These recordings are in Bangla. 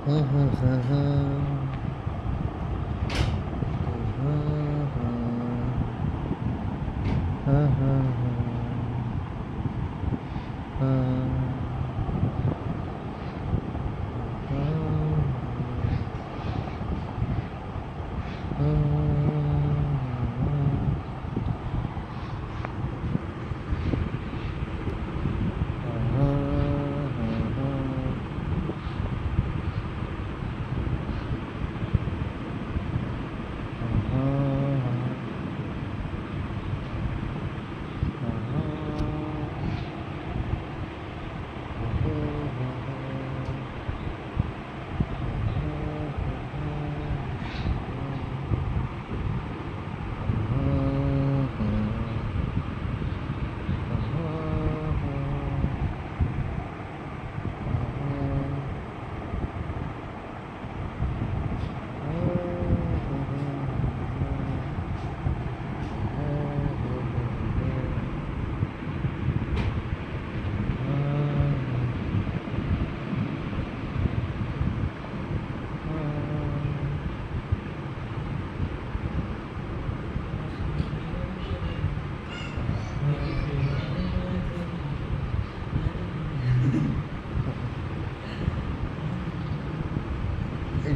হুম হুম হুম হুম হুম হুম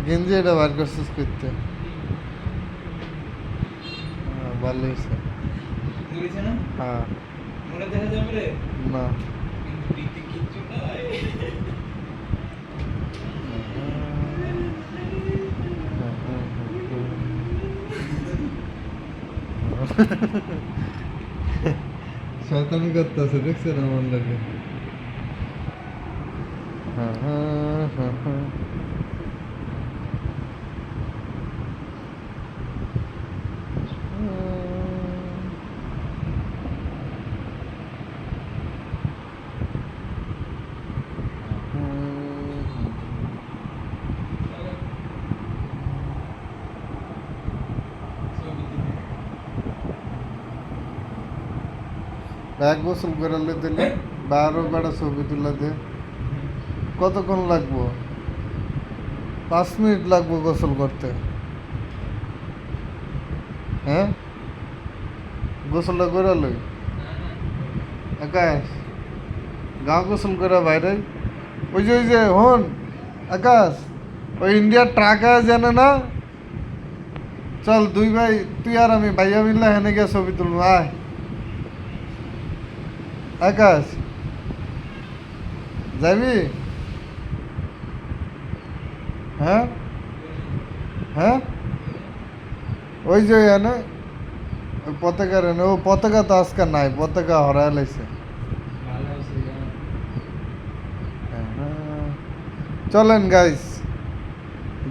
গেঞ্জি এটা বার করছিস করতে ভালো হয়েছে হ্যাঁ না শয়তানি করতেছে দেখছেন আমার লাগে হ্যাঁ হ্যাঁ হ্যাঁ হ্যাঁ এক গোসল করে দিলে 12 বেড়া ছবি তুলে দে কতক্ষণ লাগবো 5 মিনিট লাগবো গোসল করতে হ্যাঁ গোসলটা করে লই আকাশ গাঁ গোসল করে বাইরে ওই যে হন আকাশ ওই ইন্ডিয়ার ট্রাক আছে জানে না চল দুই ভাই তুই আর আমি ভাইয়া মিললে হেনে গিয়ে ছবি তুলবো আয় আকাশ যাবি হ্যাঁ হ্যাঁ ওই যে এনে ওই পতাকার এনে ও পতাকা তো আজকে নাই পতাকা হরাই লাইছে চলেন গাইস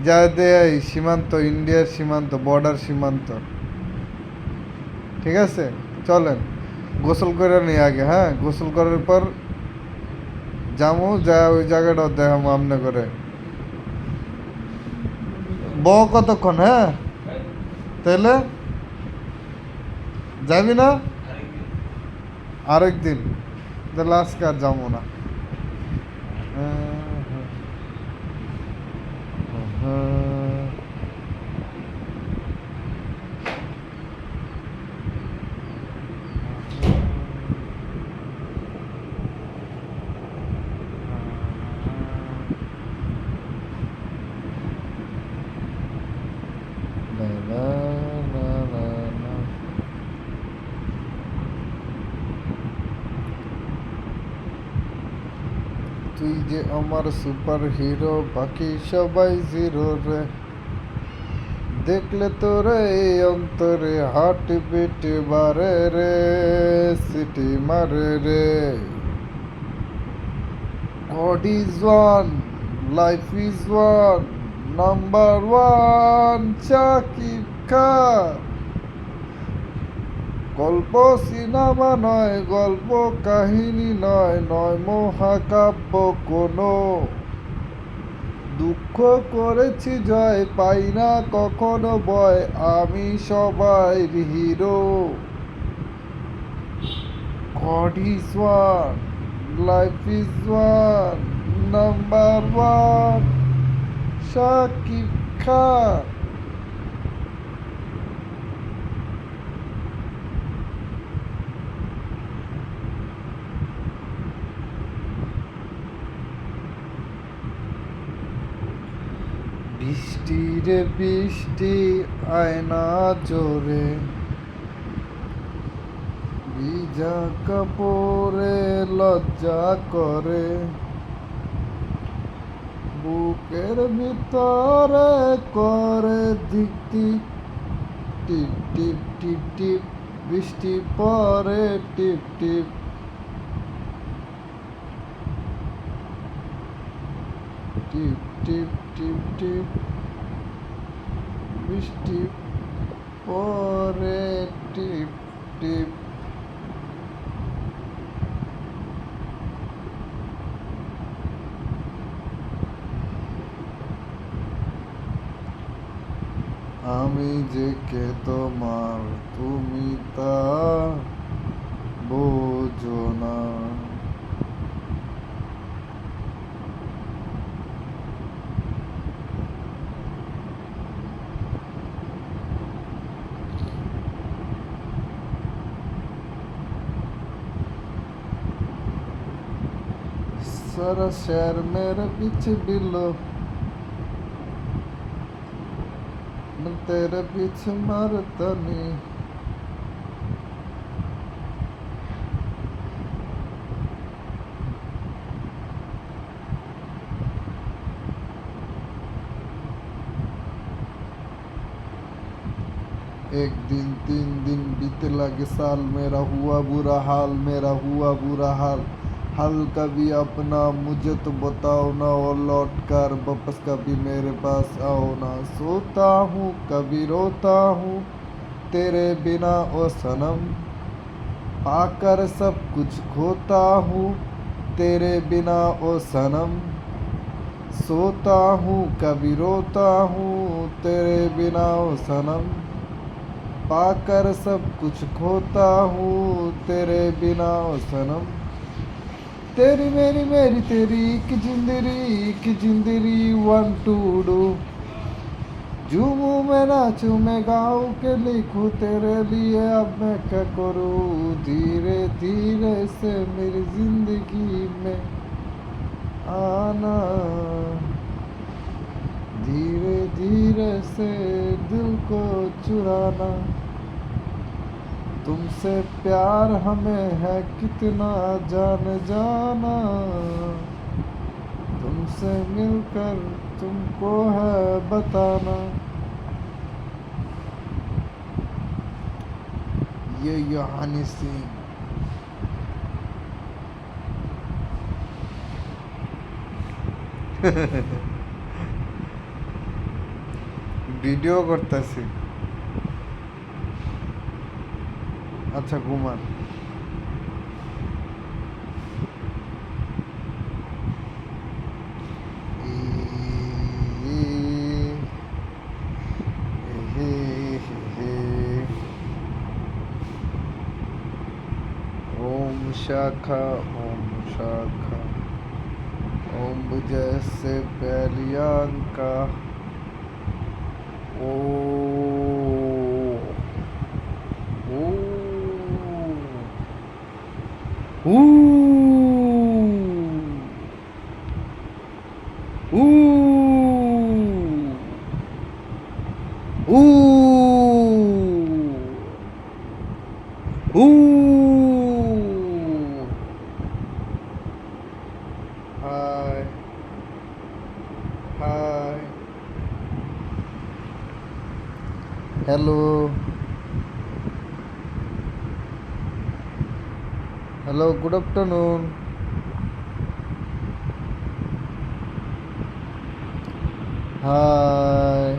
যা দেয় সীমান্ত ইন্ডিয়ার সীমান্ত বর্ডার সীমান্ত ঠিক আছে চলেন গোসল করে নিই আগে হ্যাঁ গোসল করার পর যাবো যা ওই জায়গাটা দেখাবো আমনে করে কতক্ষণ হ্যাঁ তাহলে যাবি না আরেকদিন তাহলে আজকে আর যাবো না তুই যে আমার সুপার হিরো বাকি সবাই জিরো রে দেখলে তোরে এই অন্তরে হার্ট বিট বারে রে সিটি মারে রে God is one life is one number one Shakib Khan গল্প সিনেমা নয় গল্প কাহিনী নয় নয় মহাকাব্য কোনো দুঃখ করেছি জয় পাই না কখনো ভয় আমি সবাই hero God is one life is one number one Shakib Khan. বৃষ্টি রে বৃষ্টি আয়না জোরে, ভিজা কাপড়ে লজ্জা করে, বুকের ভিতরে করে দিক দিক, টিপ টিপ টিপ টিপ, বৃষ্টি পরে টিপ টিপ, টিপ টিপ টিপ টিপ, বৃষ্টি পরে টিপ টিপ। আমি যে কে তোমার, তুমি তা বোঝো না। सारा शहर मेरे पीछे बिल्लो, मैं तेरे पीछे मरता नहीं। एक दिन 3 दिन बीते लगे साल, मेरा हुआ बुरा हाल, मेरा हुआ बुरा हाल। हाल कभी अपना मुझे तो बताओ ना, और लौट कर वापस कभी मेरे पास आओ ना। सोता हूँ कभी रोता हूँ तेरे बिना ओ सनम, पाकर सब कुछ खोता हूँ तेरे बिना ओ सनम। सोता हूँ कभी रोता हूँ तेरे बिना ओ सनम, पाकर सब कुछ खोता हूँ तेरे बिना ओ सनम। तेरी मेरी मेरी तेरी एक जिंदगी वन टू डू, झूमूं मैं नाचूं मैं गाऊं के लिखूं तेरे लिए, अब मैं क्या करूं। धीरे धीरे से मेरी जिंदगी में आना, धीरे धीरे से दिल को चुराना। तुमसे प्यार हमें है कितना जान जाना, तुमसे मिलकर तुमको है बताना। ये हनी सिंह। ভিডিও করতেছি। আচ্ছা ঘুমান। ओम शाखा ओम शाखा, ओम जैसे पहलियान का ओ ओ ऊ ऊ ऊ ऊ। Hi hi hello hello, good afternoon. Hi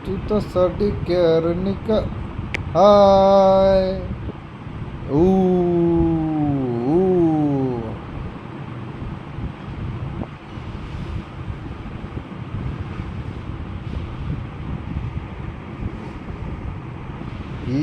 तू तो साडी केयर निका। हाय ऊ ऊ ई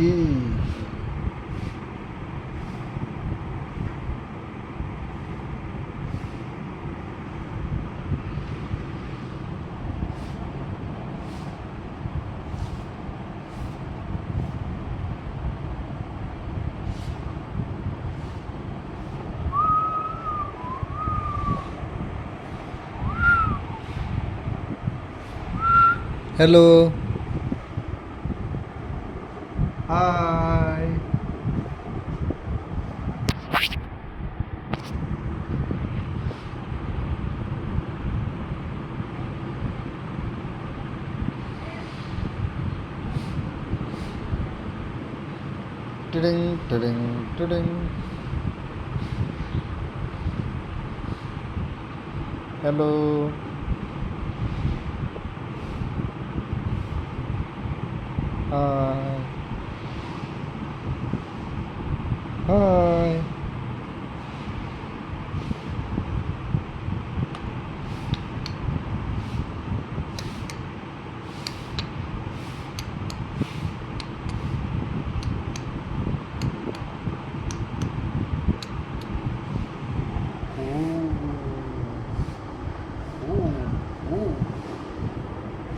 হ্যালো, হাই। টিডিং টিডিং টিডিং। Hello, hi hi.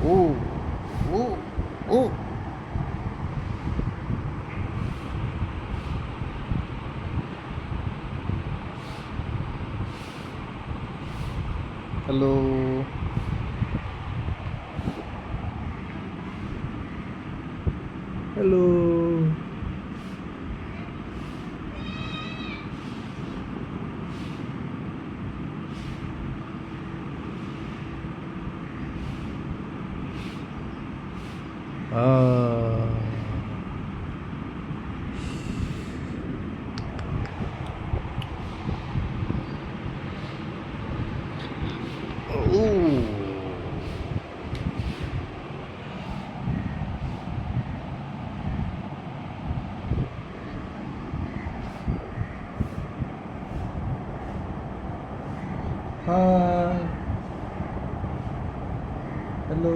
ও ও ও। Hello, hello. Hi, hello.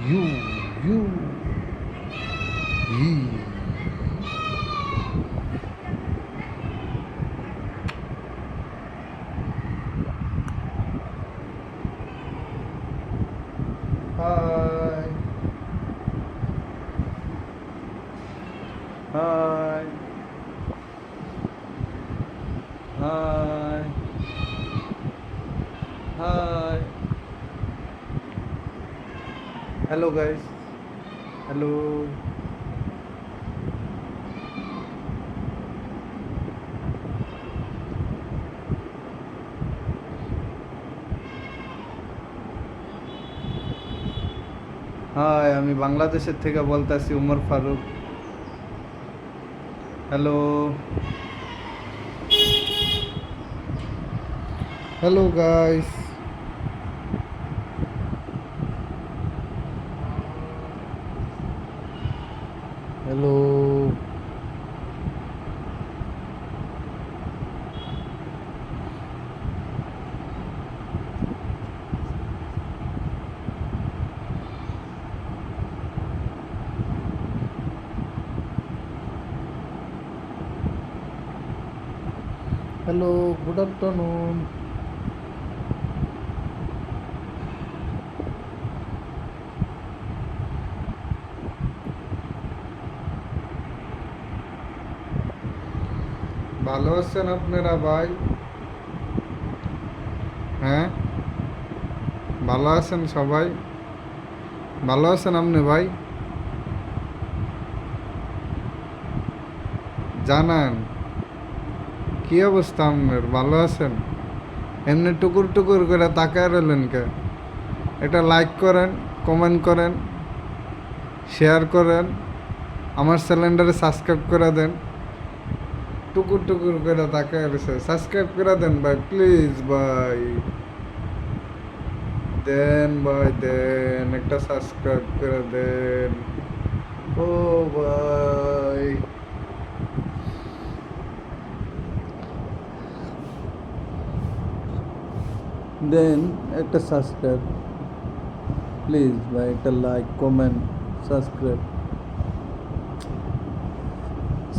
ইউ ইউ ই। Hi hi hi hi. Hello guys, hello. Hi, আমি বাংলাদেশের থেকে বলতেছি, Umar Faruk. Hello, hello guys. Hello, hello, good afternoon. ভালো আছেন আপনারা ভাই? হ্যাঁ, ভালো আছেন সবাই? ভালো আছেন আপনি ভাই? জানান কি অবস্থা আপনার? ভালো আছেন? এমনি টুকুর টুকুর করে তাকায় রইলেন কে? এটা লাইক করেন, কমেন্ট করেন, শেয়ার করেন, আমার চ্যানেলটারে সাবস্ক্রাইব করে দেন। টুকুর টুকুর করে তাকায় রয়েছে, সাবস্ক্রাইব করে দেন ভাই, প্লিজ ভাই। দেন ভাই, দেন একটা সাবস্ক্রাইব করে দেন। ও ভাই, দেন একটা সাবস্ক্রাইব প্লিজ ভাই, একটা লাইক কমেন্ট সাবস্ক্রাইব।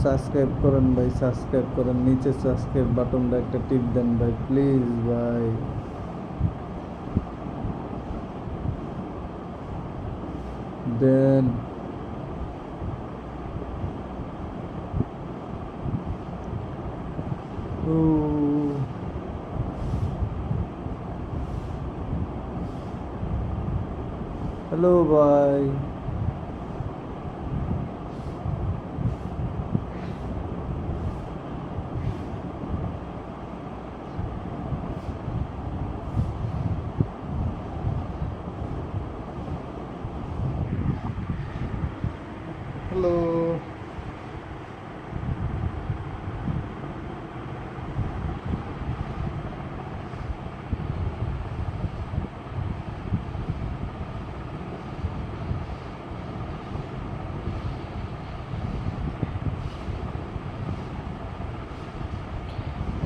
সাবস্ক্রাইব করেন ভাই, সাবস্ক্রাইব করেন, নিচে সাবস্ক্রাইব বাটনটা একটা টিপ দেন ভাই, প্লিজ ভাই। দেন ও হ্যালো ভাই। হ্যালো।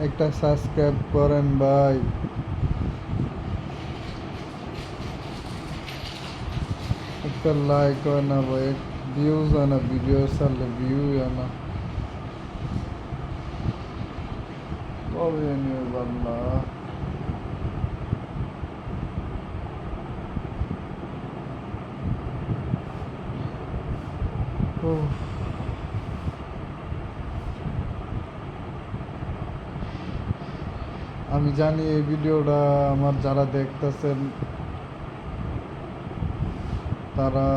একটা সাবস্ক্রাইব করেন ভাই। একটা লাইক হয় না ভাই, ভিউজ হয় না, ভিডিও ছাড়লে ভিউ হয় না, কবে নিয়ে বাংলা। আমি জানি এই ভিডিওটা আমার যারা দেখতেছেন তারা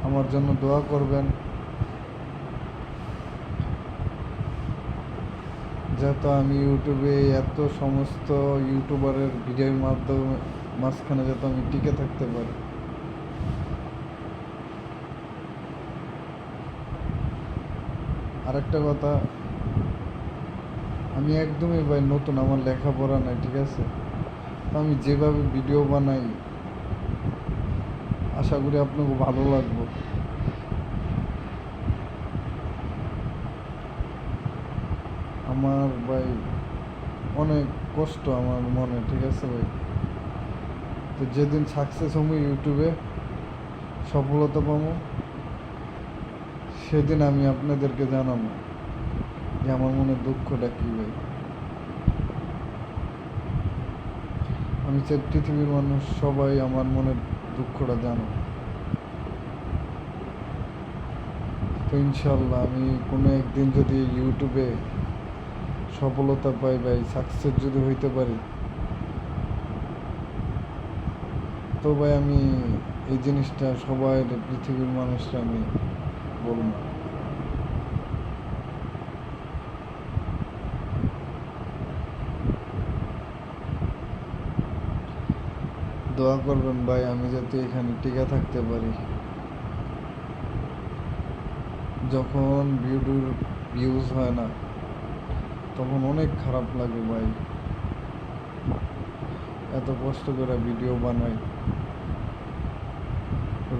আমার জন্য দোয়া করবেন, যেহেতু আমি ইউটিউবে এত সমস্ত ইউটিউবারের ভিডিওর মাধ্যমে মাঝখানে যাতে আমি টিকে থাকতে পারি। আরেকটা কথা, আমি একদমই ভাই নতুন, আমার লেখাপড়া নাই, ঠিক আছে? তো আমি যেভাবে ভিডিও বানাই আশা করি আপনাকে ভালো লাগবে। আমার ভাই অনেক কষ্ট আমার মনে, ঠিক আছে ভাই? তো যেদিন সাকসেস হবো ইউটিউবে, সফলতা পাবো, সেদিন আমি আপনাদেরকে জানাবো যে আমার মনে দুঃখটা কী ভাই। আমি চাই পৃথিবীর মানুষ সবাই আমার মনের দুঃখটা জানো। তো ইনশাল্লাহ আমি কোনো একদিন যদি ইউটিউবে সফলতা পাই ভাই, সাকসেস যদি হইতে পারি, তো ভাই আমি এই জিনিসটা সবাই পৃথিবীর মানুষরা আমি বলবো। দোয়া করবেন ভাই আমি যাতে এখানে টিকে থাকতে পারি। যখন ভিউজ হয় না তখন অনেক খারাপ লাগে ভাই। এত কষ্ট করে ভিডিও বানাই,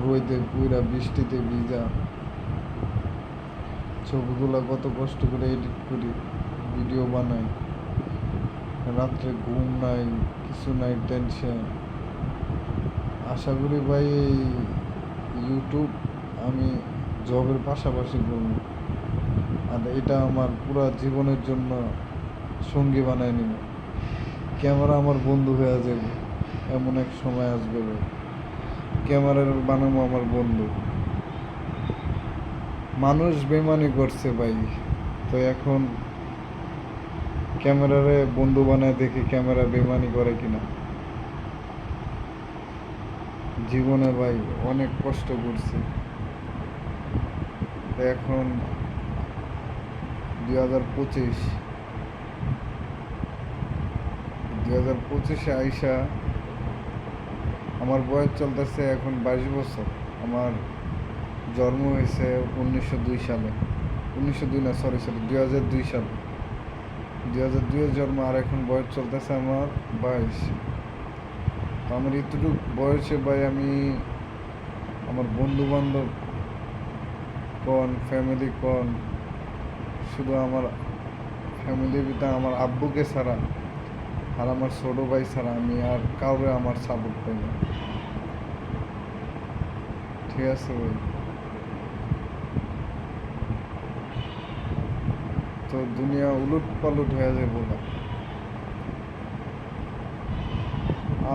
রোদে পুরা, বৃষ্টিতে ভিজা, ছবিগুলো কত কষ্ট করে এডিট করি, ভিডিও বানাই, রাত্রে ঘুম নাই, কিছু নাই, টেনশন। আশা করি ভাই এই ইউটিউব আমি জবের পাশাপাশি করব, আর এটা আমার পুরো জীবনের জন্য সঙ্গী বানায় নিব। ক্যামেরা আমার বন্ধু হয়ে যাবে, এমন এক সময় আসবে ভাই ক্যামেরার বানাবো আমার বন্ধু। মানুষ বেমানি করছে ভাই, তো এখন ক্যামেরারে বন্ধু বানায় দেখি ক্যামেরা বেমানি করে কিনা। জীবনে ভাই অনেক কষ্ট করছি, তো এখন 2025 আইসা আমার বয়স চলতেছে এখন 22 বছর। আমার জন্ম হয়েছে 1902 সালে, 1902 না, সরি 2002 সালে, 2002 জন্ম, আর এখন বয়স চলতেছে আমার 22। তো আমার এতটুকু বয়সে ভাই আমি আমার বন্ধু বান্ধব কোন, ফ্যামিলি কোন, শুধু আমার ফ্যামিলির ভিতরে আমার আব্বুকে ছাড়া আর আমার ছোট ভাই ছাড়া আমি আর কাউরে আমার সাপোর্ট পাই না। ঠিক আছে ভাই? তো দুনিয়া উলট পালট হয়ে যায় বলা।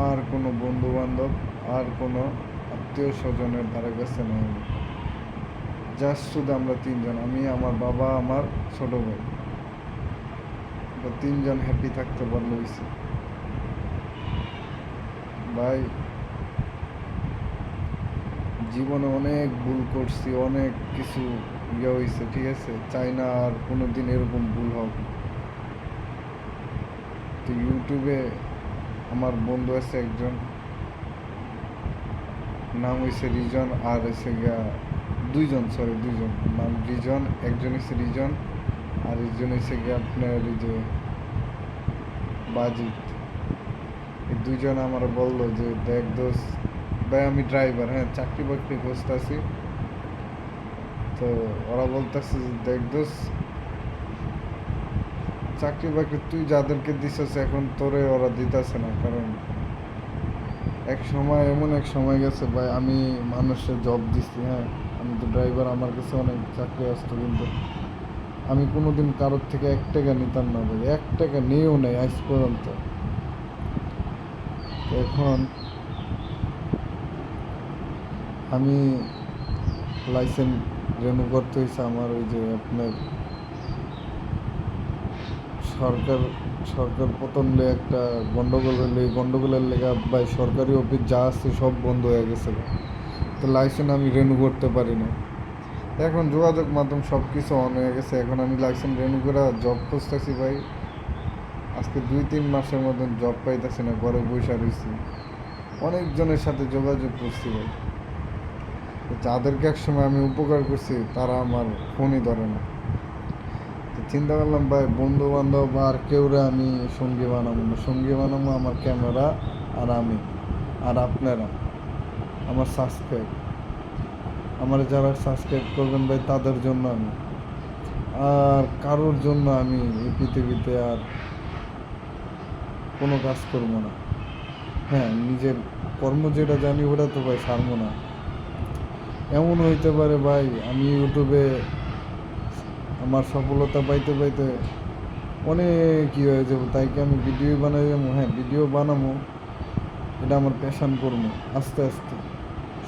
আর কোনো বন্ধু বান্ধব, আর কোনো আত্মীয় স্বজনের ধারে কাছে নেই। জাস্ট শুধু আমরা তিনজন, আমি, আমার বাবা, আমার ছোট ভাই। তো তিনজন হ্যাপি থাকতে পারলে হয়েছে ভাই। জীবনে অনেক ভুল করছি, অনেক কিছু ইয়ে হয়েছে, ঠিক আছে? চাই না আর কোনো দিন এরকম ভুল হোক। তো ইউটিউবে আমার বন্ধু আছে একজন, নাম হয়েছে রিজন, আর হয়েছে গিয়া দুইজন, সরি দুইজন, নাম রিজন। একজন হয়েছে রিজন, আর একজন হয়েছে গিয়া আপনার এই যে বাজিত। এই দুইজন আমার বললো যে দেখ দোষ ভাই, আমি ড্রাইভার, হ্যাঁ, চাকরি বাকরি খুঁজতেছি। তো ওরা বলতেছে যে দেখ দোষ, চাকরি বাকরি তুই যাদেরকে দিছিস এখন তোরে ওরা দিতেছে না। কারণ এক সময়, এমন এক সময় গেছে ভাই, আমি মানুষের জব দিচ্ছি, হ্যাঁ, আমি তো ড্রাইভার, আমার কাছে অনেক চাকরি আসতো, কিন্তু আমি কোনোদিন কারোর থেকে 1 টাকা নিতাম না ভাই, 1 টাকা নিয়েও নেই আজ পর্যন্ত। এখন আমি লাইসেন্স রিনিউ করতে হয়েছে আমার, ওই যে আপনার সরকার সরকার পতন নিয়ে একটা গন্ডগোল হলে, এই গন্ডগোলের লেগে ভাই সরকারি অফিস যা আছে সব বন্ধ হয়ে গেছে ভাই। তো লাইসেন্স আমি রিনিউ করতে পারি না। এখন যোগাযোগ মাধ্যম সব কিছু অন হয়ে গেছে, এখন আমি লাইসেন্স রিনিউ করে জব খুঁজতেছি ভাই। আজকে 2-3 মাসের মতন জব পাইতেছি না, ঘরে বসে রয়েছি। অনেকজনের সাথে যোগাযোগ করছি ভাই, তো যাদেরকে একসময় আমি উপকার করছি তারা আমার ফোনই ধরে না। তো চিন্তা করলাম ভাই, বন্ধু বান্ধব আর কেউরে আমি সঙ্গী বানাবো না, সঙ্গী বানাবো আমার ক্যামেরা, আর আমি, আর আপনারা, আমার সাবস্ক্রাইব, আমার যারা সাবস্ক্রাইব করবেন ভাই তাদের জন্য আমি, আর কারোর জন্য আমি এই পৃথিবীতে আর কোনো কাজ করবো না। হ্যাঁ, নিজের কর্ম যেটা জানি ওটা তো ভাই ছাড়বো না। এমন হইতে পারে ভাই, আমি ইউটিউবে আমার সফলতা পাইতে পাইতে অনেক কী হয়ে যাবো, তাই কি আমি ভিডিও বানাই যাবো? হ্যাঁ, ভিডিও বানাবো, এটা আমার প্যাশান করবো আস্তে আস্তে,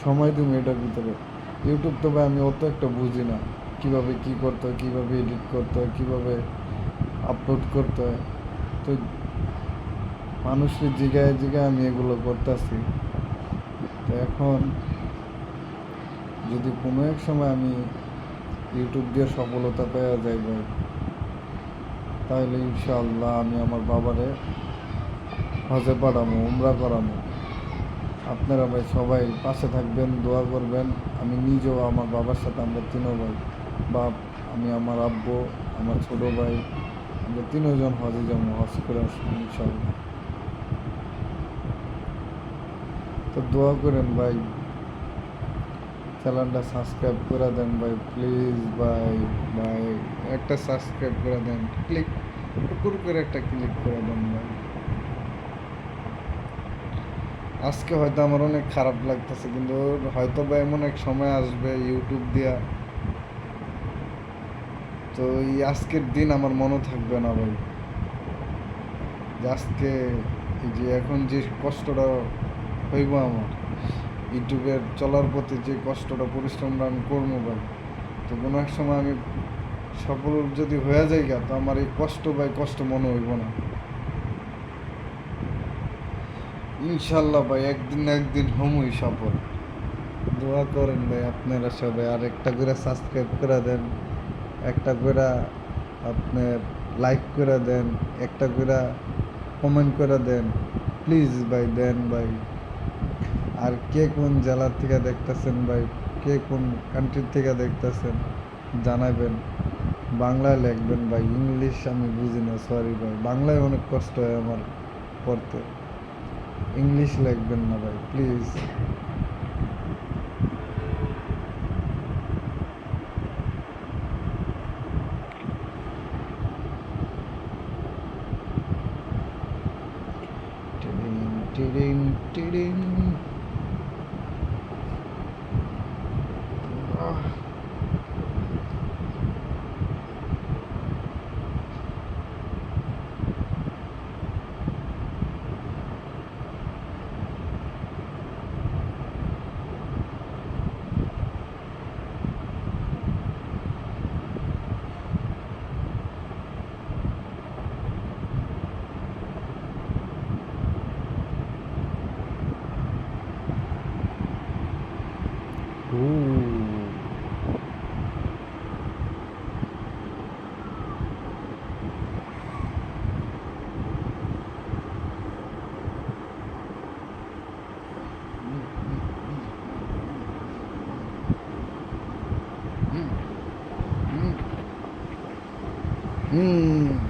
সময় দিব এটার ভিতরে। ইউটিউব তো ভাই আমি অত একটা বুঝি না, কীভাবে কী করতে হয়, কীভাবে এডিট করতে হয়, কীভাবে আপলোড করতে হয়। তো মানুষের জিগায় জিগায় আমি এগুলো করতেছি। তো এখন যদি কোনো এক সময় আমি ইউটিউব দিয়ে সফলতা পেয়ে যাই ভাই, তাহলে ইনশাআল্লাহ আমি আমার বাবারে হজে পাঠাবো, উমরা করাবো। আপনারা ভাই সবাই পাশে থাকবেন, দোয়া করবেন। আমি নিজেও, আমার বাবার সাথে আমরা 3 ভাই, বাপ, আমি, আমার আব্বু, আমার ছোট ভাই, আমরা 3জন হজে যাবো, হজ করে আসবো ইনশাআল্লাহ। তো দোয়া করেন ভাই, চ্যানেলটা সাবস্ক্রাইব করে দেন ভাই, প্লিজ ভাই। ভাই একটা সাবস্ক্রাইব করে দেন, ক্লিক টুকুর করে একটা ক্লিক করে দেন ভাই। আজকে হয়তো আমার অনেক খারাপ লাগতেছে, কিন্তু হয়তো বা এমন এক সময় আসবে ইউটিউব দিয়া, তো এই আজকের দিন আমার মনে থাকবে না ভাই। যে আজকে এই যে এখন যে কষ্টটা হইব আমার ইউটিউবের চলার পথে, যে কষ্টটা পরিশ্রমটা আমি করবো ভাই, তো কোনো এক সময় আমি সফল যদি হয়ে যায় গা, তো আমার এই কষ্ট ভাই কষ্ট মনে হইব না ইনশাল্লাহ ভাই। একদিন না একদিন হমই সফল। দোয়া করেন ভাই আপনারা সবাই, আর একটা করে সাবস্ক্রাইব করে দেন, একটা করে আপনার লাইক করে দেন, একটা করে কমেন্ট করে দেন, প্লিজ ভাই দেন ভাই। আর কে কোন জেলার থেকে দেখতেছেন ভাই, কে কোন কান্ট্রির থেকে দেখতেছেন জানাবেন। বাংলায় লিখবেন ভাই, ইংলিশ আমি বুঝি না, সরি ভাই, বাংলায় অনেক কষ্ট হয় আমার পড়তে, ইংলিশ লিখবেন না ভাই প্লিজ। টিডিং টিডিং। আহ, হুম